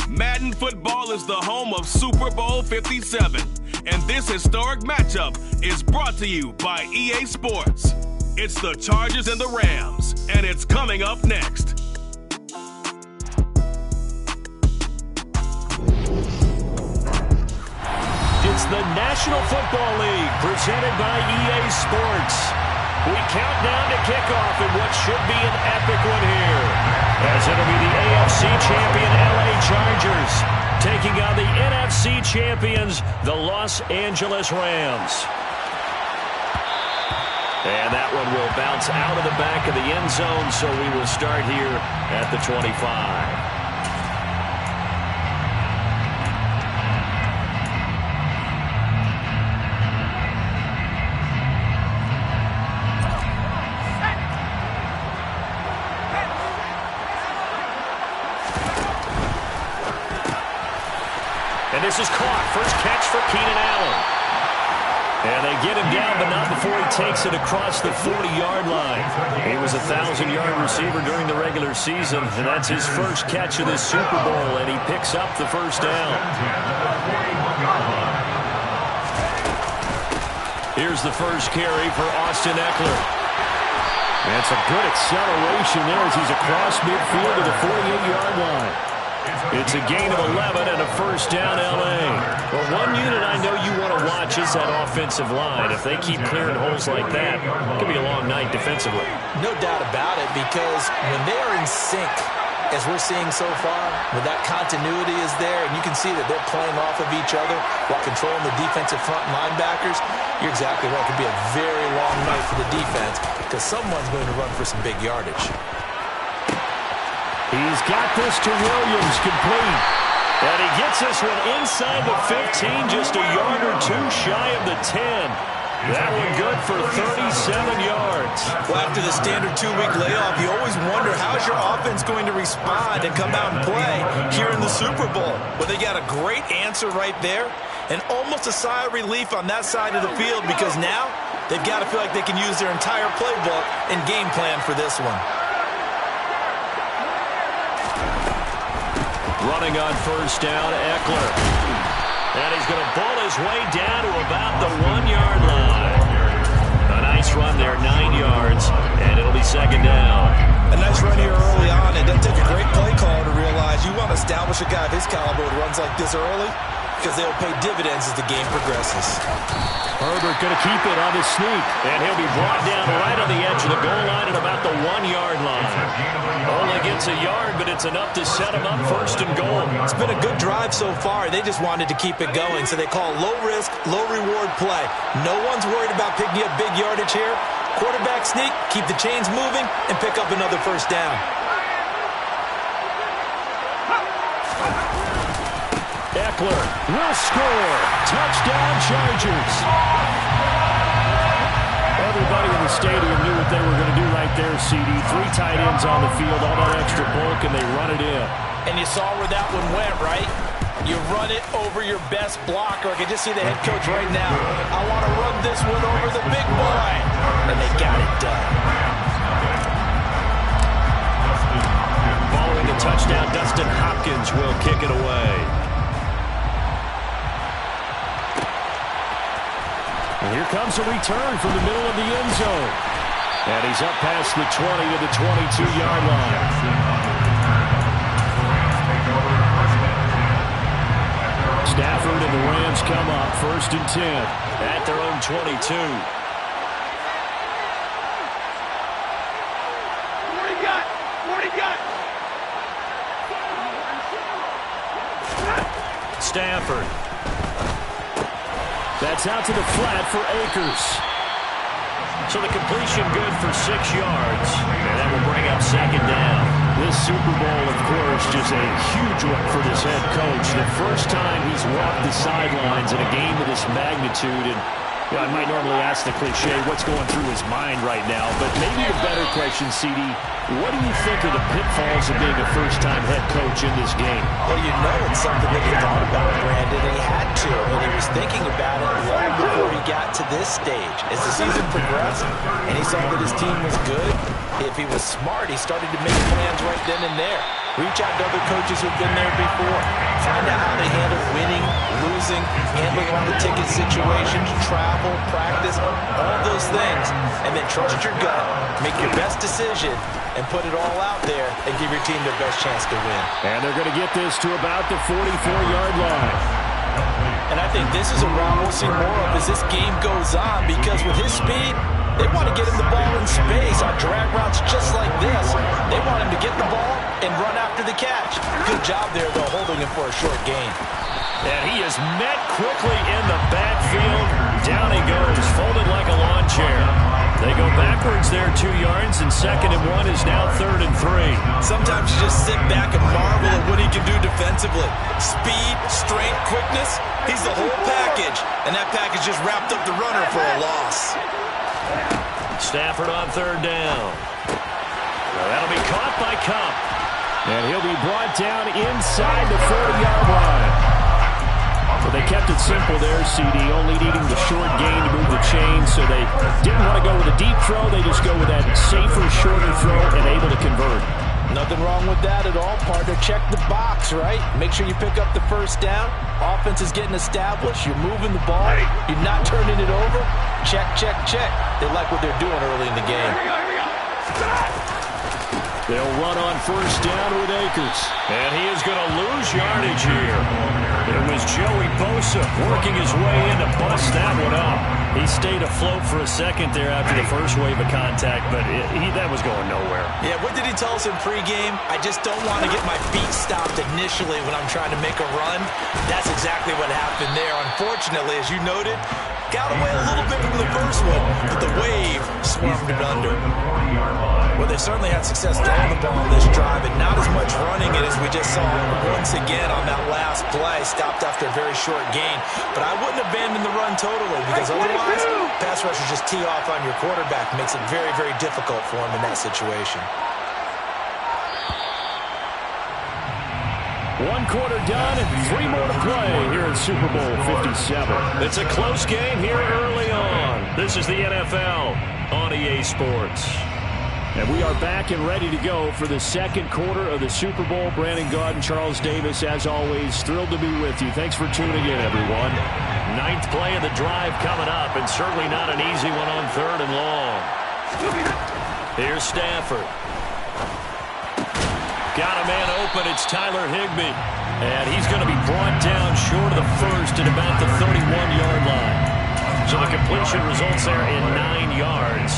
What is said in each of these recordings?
Madden football is the home of Super Bowl 57, and this historic matchup is brought to you by EA Sports. It's the Chargers and the Rams, and it's coming up next. It's the National Football League presented by EA Sports. We count down to kickoff in what should be an epic one here, as it'll be the AFC champion LA Chargers taking on the NFC champions, the Los Angeles Rams. And that one will bounce out of the back of the end zone, so we will start here at the 25. And this is caught. First catch for Keenan Allen. And they get him down, but not before he takes it across the 40-yard line. He was a 1,000-yard receiver during the regular season, and that's his first catch of this Super Bowl, and he picks up the first down. Here's the first carry for Austin Eckler. And some good acceleration there as he's across midfield to the 48-yard line. It's a gain of 11 and a first down, L.A. Well, one unit I know you want to watch is that offensive line. If they keep clearing holes like that, it could be a long night defensively. No doubt about it, because when they are in sync, as we're seeing so far, when that continuity is there, and you can see that they're playing off of each other while controlling the defensive front linebackers, you're exactly right. It could be a very long night for the defense because someone's going to run for some big yardage. He's got this to Williams, complete. And he gets this one inside the 15, just a yard or two shy of the 10. That one good for 37 yards. Well, after the standard two-week layoff, you always wonder how's your offense going to respond and come out and play here in the Super Bowl. Well, they got a great answer right there and almost a sigh of relief on that side of the field because now they've got to feel like they can use their entire playbook and game plan for this one. Running on first down, Eckler. And he's going to bull his way down to about the 1-yard line. A nice run there, 9 yards, and it'll be second down. A nice run here early on. It doesn't take a great play caller to realize you want to establish a guy of his caliber who runs like this early because they'll pay dividends as the game progresses. Herbert going to keep it on his sneak, and he'll be brought down right on the edge of the goal line at about the 1-yard line. Only gets a yard, but it's enough to set him up first and goal. It's been a good drive so far. They just wanted to keep it going, so they call low-risk, low-reward play. No one's worried about picking up big yardage here. Quarterback sneak, keep the chains moving, and pick up another first down. Eckler will score. Touchdown, Chargers. Everybody in the stadium knew what they were going to do right there, CD. 3 tight ends on the field, all that extra bulk, and they run it in. And you saw where that one went, right? You run it over your best blocker. I can just see the head coach right now. I want to run this one over the big boy. And they got it done. Following the touchdown, Dustin Hopkins will kick it away. And here comes a return from the middle of the end zone. And he's up past the 20 to the 22-yard line. Stafford and the Rams come up first and 10 at their own 22. What do you got? What do you got? Stafford. That's out to the flat for Akers. So the completion good for 6 yards. And that will bring up second down. This Super Bowl, of course, just a huge one for this head coach. The first time he's walked the sidelines in a game of this magnitude. And I might normally ask the cliche, what's going through his mind right now? But maybe the better question, CD. What do you think are the pitfalls of being a first-time head coach in this game? Well, you know it's something that he thought about, Brandon, and he had to, and he was thinking about it long before he got to this stage. As the season progressed and he saw that his team was good, if he was smart, he started to make plans right then and there. Reach out to other coaches who've been there before. Find out how they handle winning, losing, handling all the ticket situations, travel, practice, all those things. And then trust your gut, make your best decision, and put it all out there and give your team their best chance to win. And they're going to get this to about the 44-yard line. And I think this is a round we'll see more of as this game goes on, because with his speed, they want to get him the ball in space on drag routes just like this. They want him to get the ball and run after the catch. Good job there, though, holding him for a short gain. And he is met quickly in the backfield. Down he goes, folded like a lawn chair. They go backwards there 2 yards, and 2nd and 1 is now 3rd and 3. Sometimes you just sit back and marvel at what he can do defensively. Speed, strength, quickness, he's the whole package. And that package just wrapped up the runner for a loss. Stafford on 3rd down. Well, that'll be caught by Cup. And he'll be brought down inside the 40-yard line. Well, they kept it simple there, CD, only needing the short gain to move the chain, so they didn't want to go with a deep throw. They just go with that safer, shorter throw and able to convert. Nothing wrong with that at all, partner. Check the box, right? Make sure you pick up the first down. Offense is getting established. You're moving the ball. You're not turning it over. Check, check, check. They like what they're doing early in the game. They'll run on 1st down with Akers. And he is going to lose yardage here. It was Joey Bosa working his way in to bust that one up. He stayed afloat for a second there after the first wave of contact, but that was going nowhere. Yeah, what did he tell us in pregame? I just don't want to get my feet stopped initially when I'm trying to make a run. That's exactly what happened there. Unfortunately, as you noted, got away a little bit from the first one, but the wave swarmed it under. Well, they certainly had success throwing the ball on this drive, and not as much running it as we just saw once again on that last play. Stopped after a very short gain. But I wouldn't abandon the run totally, because otherwise, pass rushers just tee off on your quarterback. Makes it very, very difficult for him in that situation. 1 quarter done and 3 more to play here in Super Bowl 57. It's a close game here early on. This is the NFL on EA Sports. And we are back and ready to go for the 2nd quarter of the Super Bowl. Brandon Gaud and Charles Davis, as always, thrilled to be with you. Thanks for tuning in, everyone. 9th play of the drive coming up, and certainly not an easy one on 3rd and long. Here's Stafford. Got a man open. It's Tyler Higbee. And he's going to be brought down short of the first at about the 31-yard line. So the completion results there in 9 yards.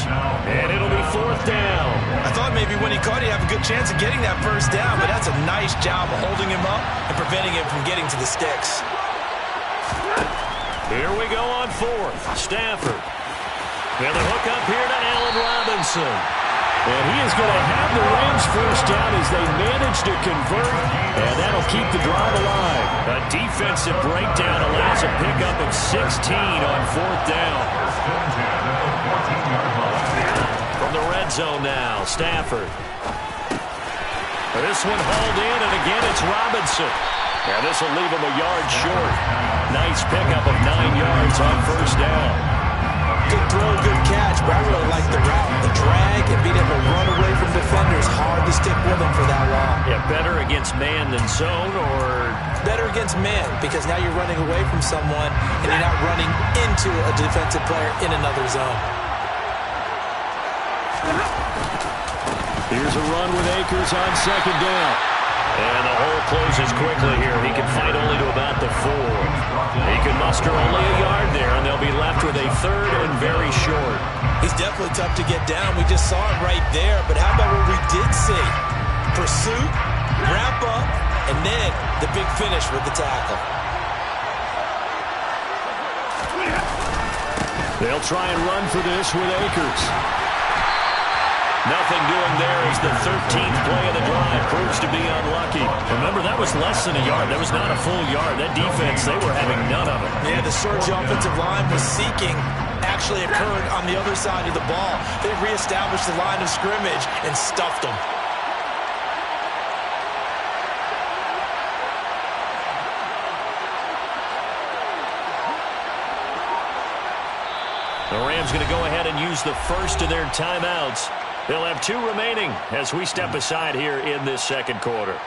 And it'll be 4th down. I thought maybe when he caught it, he'd have a good chance of getting that first down, but that's a nice job of holding him up and preventing him from getting to the sticks. Here we go on 4th. Stafford. And the hook up here to Allen Robinson. And he is going to have the Rams first down as they manage to convert, and that'll keep the drive alive. A defensive breakdown allows a pickup of 16 on 4th down. From the red zone now, Stafford. This one hauled in, and again it's Robinson. And this will leave him a yard short. Nice pickup of 9 yards on 1st down. Good throw, good catch, but I really like the route. The drag and being able to run away from defenders. Hard to stick with him for that long. Yeah, better against man than zone, or? Better against man, because now you're running away from someone and you're not running into a defensive player in another zone. Here's a run with Akers on 2nd down. And the hole closes quickly here. He can fight only to about the 4. He can muster only a yard there, and they'll be left with a 3rd and very short. He's definitely tough to get down. We just saw it right there. But how about what we did see? Pursuit, wrap up, and then the big finish with the tackle. They'll try and run for this with Akers. Nothing doing there as the 13th play of the drive proves to be unlucky. Remember, that was less than a yard. That was not a full yard. That defense, they were having none of it. Yeah, the surge offensive line was seeking actually occurred on the other side of the ball. They reestablished the line of scrimmage and stuffed them. The Rams going to go ahead and use the first of their timeouts. They'll have 2 remaining as we step aside here in this second quarter.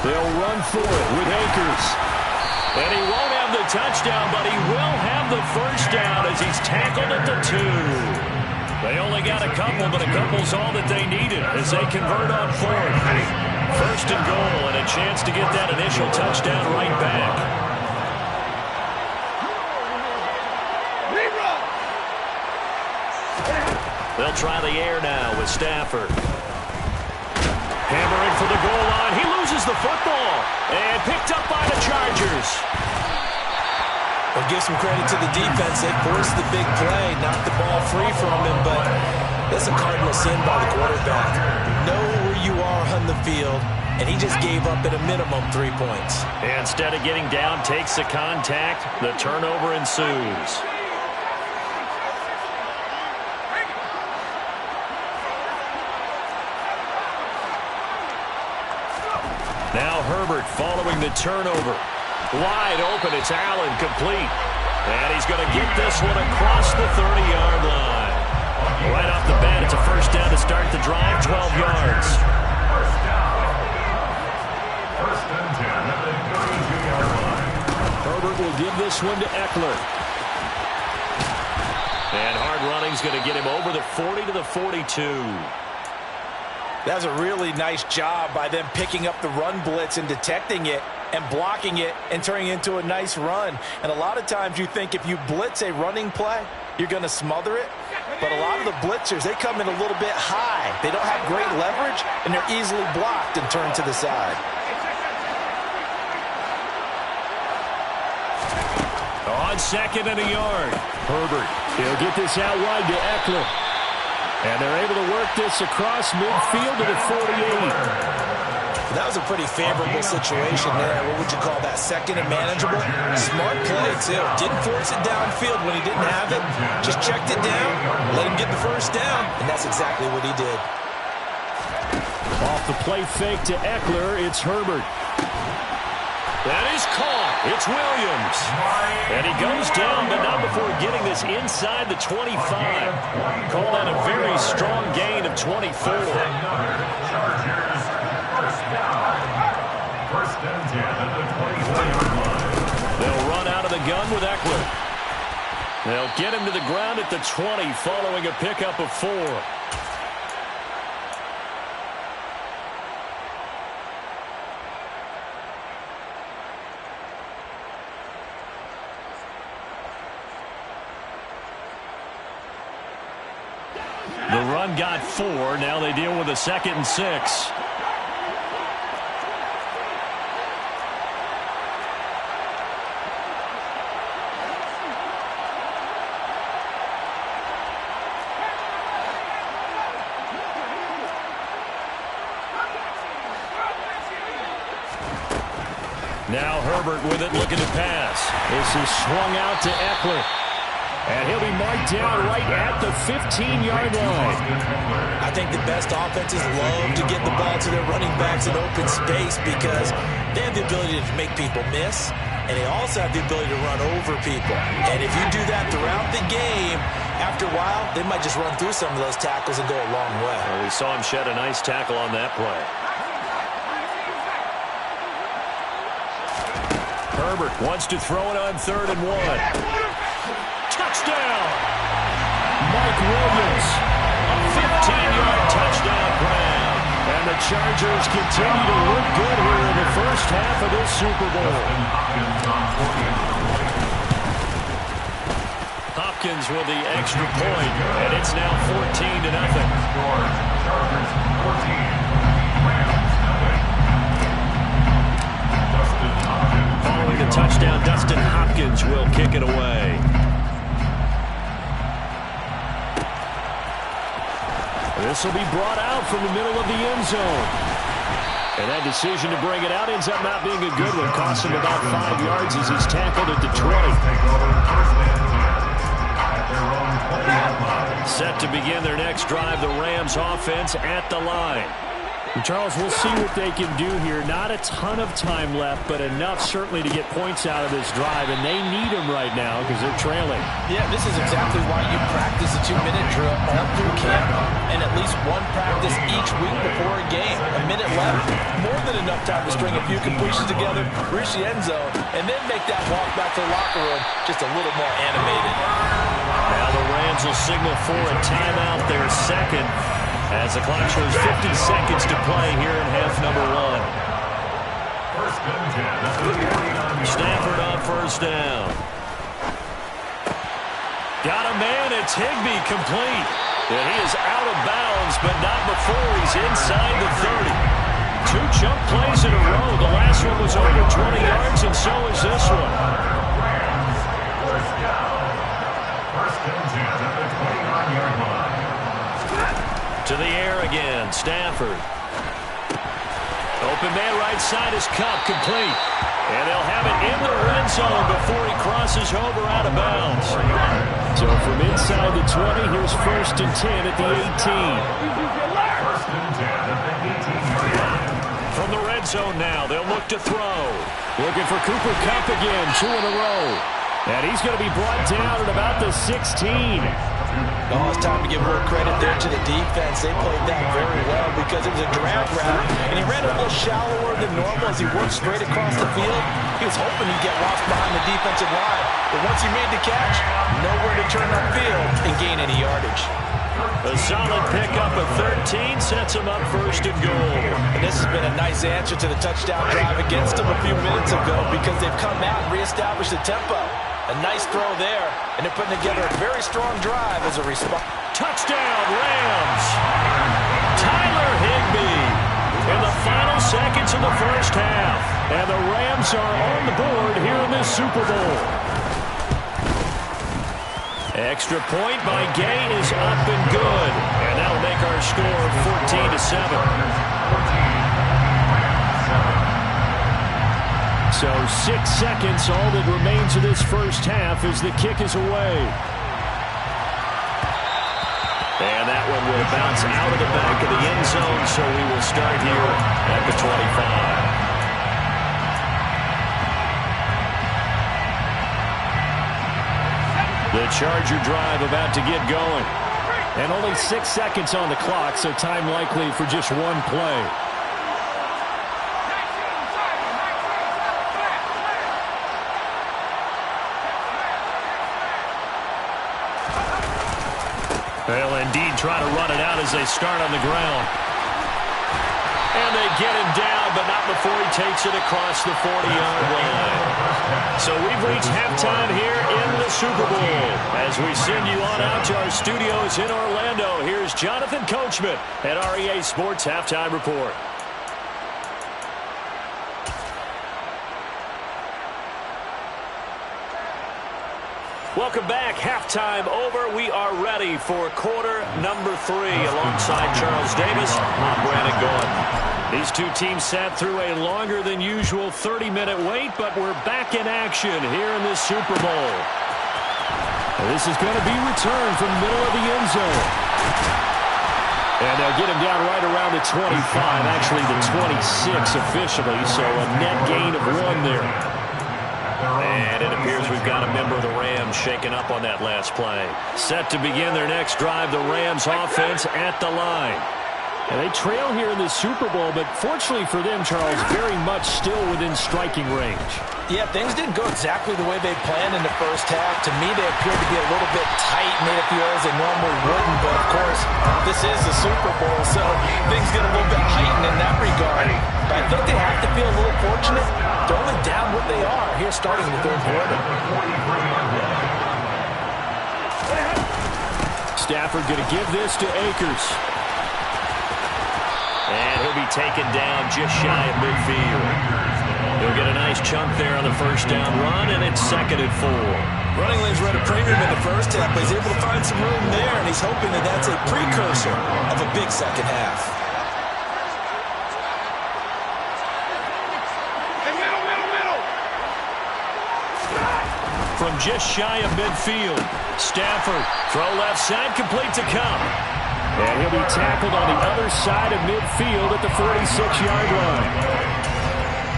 They'll run for it with Akers. And he won't have the touchdown, but he will have the first down as he's tackled at the 2. They only got a couple, but a couple's all that they needed as they convert on 4th. First and goal, and a chance to get that initial touchdown right back. They'll try the air now with Stafford. Hammering for the goal line. He loses the football. And picked up by the Chargers. Well, give some credit to the defense. They forced the big play, knocked the ball free from him, but that's a cardinal sin by the quarterback. Know where you are on the field, and he just gave up at a minimum 3 points. And instead of getting down, takes the contact. The turnover ensues. Now Herbert following the turnover. Wide open, it's Allen, complete. And he's going to get this one across the 30-yard line. Right off the bat, it's a first down to start the drive, 12 yards. First and 10 at the 32-yard line. Herbert will give this one to Eckler. And hard running's going to get him over the 40 to the 42. That was a really nice job by them picking up the run blitz and detecting it and blocking it and turning it into a nice run. And a lot of times you think if you blitz a running play, you're going to smother it. But a lot of the blitzers, they come in a little bit high. They don't have great leverage, and they're easily blocked and turned to the side. On 2nd and a yard. Herbert, he'll get this out wide to Eckler. And they're able to work this across midfield to the 48. That was a pretty favorable situation there. What would you call that? Second and manageable? Smart play, too. Didn't force it downfield when he didn't have it. Just checked it down, let him get the first down, and that's exactly what he did. Off the play fake to Eckler, it's Herbert. That is caught. It's Williams. And he goes down, but not before getting this inside the 25. Call that a very strong gain of 24. They'll run out of the gun with Eckler. They'll get him to the ground at the 20 following a pickup of 4. The run got 4. Now they deal with a 2nd and 6. Now Herbert with it, looking to pass. This is swung out to Eckler. And he'll be marked down right at the 15-yard line. I think the best offenses love to get the ball to their running backs in open space because they have the ability to make people miss, and they also have the ability to run over people. And if you do that throughout the game, after a while, they might just run through some of those tackles and go a long way. Well, we saw him shed a nice tackle on that play. Herbert wants to throw it on 3rd and 1. Touchdown! Mike Williams, a 15-yard touchdown grab. And the Chargers continue to look good here in the first half of this Super Bowl. Hopkins with the extra point, and it's now 14-0. Chargers 14, Rams nothing. Dustin Hopkins. Following the touchdown, Dustin Hopkins will kick it away. This will be brought out from the middle of the end zone. And that decision to bring it out ends up not being a good one. Costs him about 5 yards as he's tackled at the 20. Set to begin their next drive, the Rams offense at the line. And Charles, we'll see what they can do here. Not a ton of time left, but enough certainly to get points out of this drive, and they need them right now because they're trailing. Yeah, this is exactly why you practice a 2-minute drill all through camp and at least one practice each week before a game. A minute left, more than enough time to string a few completions together, reach the end zone, and then make that walk back to the locker room just a little more animated. Now the Rams will signal for a timeout, their second, as the clock shows 50 seconds to play here in half number 1. First and 10. Stafford on first down. Got a man, it's Higbee, complete. And he is out of bounds, but not before he's inside the 30. 2 chunk plays in a row. The last one was over 20 yards, and so is this one. Rams, first down. First and 10 at the 29-yard line. To the air again, Stafford. Open man right side is Cup, complete. And they'll have it in the red zone before he crosses over out of bounds. So from inside the 20, here's first and 10 at the 18. First and 10 at the 18-yard line. From the red zone now, they'll look to throw. Looking for Cooper Kupp again, 2 in a row. And he's going to be brought down at about the 16. Oh, it's time to give more credit there to the defense. They played that very well because it was a ground grab, and he ran a little shallower than normal as he worked straight across the field. He was hoping he'd get lost behind the defensive line, but once he made the catch, nowhere to turn upfield and gain any yardage. A solid pickup of 13 sets him up first and goal. And this has been a nice answer to the touchdown drive against them a few minutes ago because they've come out and reestablished the tempo. A nice throw there, and they're putting together a very strong drive as a response. Touchdown, Rams! Tyler Higbee in the final seconds of the first half. And the Rams are on the board here in this Super Bowl. Extra point by Gay is up and good. And that'll make our score 14-7. So 6 seconds, all that remains of this first half as the kick is away. And that one will bounce out of the back of the end zone, so we will start here at the 25. The Charger drive about to get going. And only 6 seconds on the clock, so time likely for just one play. They'll indeed try to run it out as they start on the ground. And they get him down, but not before he takes it across the 40-yard line. So we've reached halftime here in the Super Bowl. As we send you on out to our studios in Orlando, here's Jonathan Coachman at REA Sports Halftime Report. Welcome back. Halftime over. We are ready for quarter number 3. Alongside Charles Davis, I'm Brandon Gordon. These two teams sat through a longer than usual 30-minute wait, but we're back in action here in this Super Bowl. This is going to be returned from the middle of the end zone. And they'll get him down right around the 25, actually the 26 officially, so a net gain of 1 there. And it appears we've got a member of the Rams shaken up on that last play. Set to begin their next drive, the Rams offense at the line. And they trail here in the Super Bowl, but fortunately for them, Charles, very much still within striking range. Yeah, things didn't go exactly the way they planned in the first half. To me, they appeared to be a little bit tight, made a few errors they normally wouldn't. But, of course, this is the Super Bowl, so things get a little bit heightened in that regard. But I think they have to feel a little fortunate. They're only down what they are here starting the third quarter. Stafford going to give this to Akers. And he'll be taken down just shy of midfield. He'll get a nice chunk there on the first down run, and it's 2nd and 4. Running lanes were at a premium in the first half, but he's able to find some room there, and he's hoping that that's a precursor of a big second half. From just shy of midfield, Stafford, throw left side, complete to Cup. And he'll be tackled on the other side of midfield at the 46-yard line.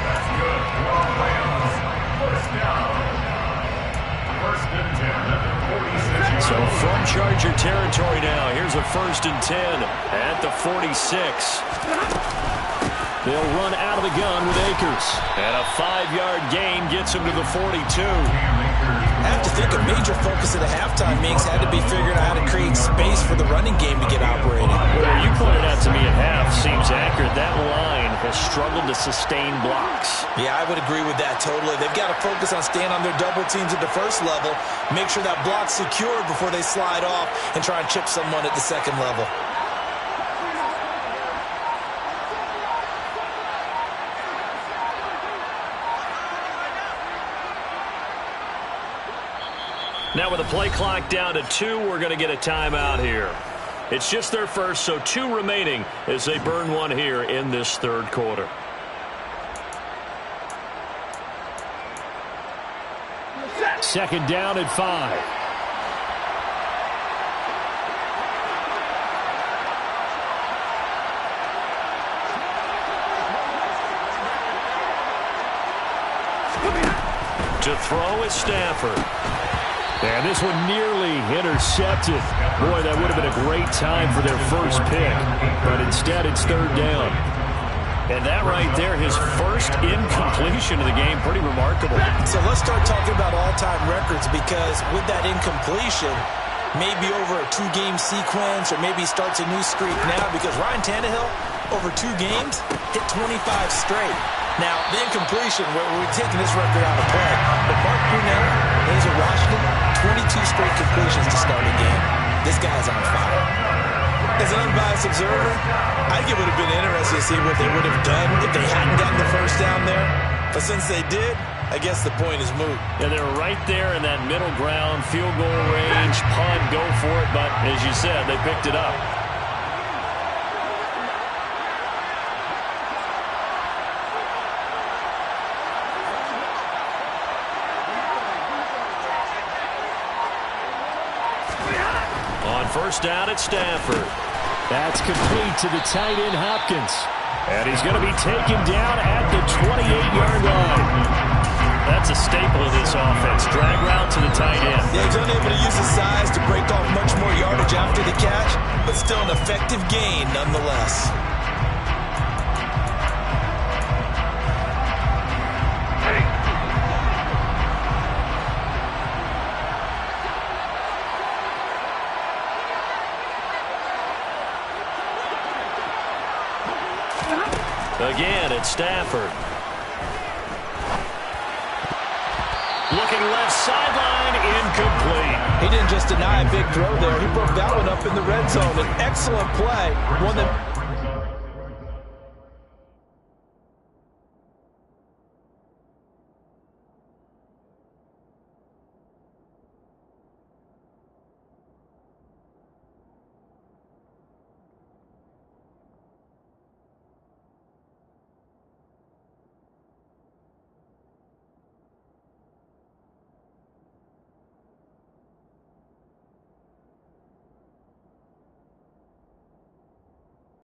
That's good. First down. First and 10 at the 46. So from Charger territory now, here's a 1st and 10 at the 46. They'll run out of the gun with Akers. And a 5-yard gain gets him to the 42. I have to think a major focus of the halftime mix had to be figuring out how to create space for the running game to get operating. Well, you pointed out to me at half, seems accurate. That line has struggled to sustain blocks. Yeah, I would agree with that totally. They've got to focus on staying on their double teams at the first level, make sure that block's secured before they slide off and try and chip someone at the second level. Now with the play clock down to 2, we're going to get a timeout here. It's just their first, so 2 remaining as they burn one here in this 3rd quarter. Second down and 5. To throw is Stafford. And this one nearly intercepted. Boy, that would have been a great time for their first pick. But instead, it's 3rd down. And that right there, his first incompletion of the game, pretty remarkable. So let's start talking about all-time records, because with that incompletion, maybe over a 2-game sequence, or maybe starts a new streak now, because Ryan Tannehill, over 2 games, hit 25 straight. Now, the incompletion, we're taking this record out of play, but Mark Brunell, Laser Washington, 22 straight completions to start a game. This guy's on fire. As an unbiased observer, I think it would have been interesting to see what they would have done if they hadn't gotten the first down there. But since they did, I guess the point is moot. And they're right there in that middle ground, field goal range, punt, go for it. But as you said, they picked it up. On first down at Stafford. That's complete to the tight end, Hopkins. And he's going to be taken down at the 28-yard line. That's a staple of this offense. Drag route to the tight end. Yeah, he's unable to use his size to break off much more yardage after the catch, but still an effective gain nonetheless. Again, it's Stafford. Looking left sideline, incomplete. He didn't just deny a big throw there. He broke that one up in the red zone. An excellent play. One that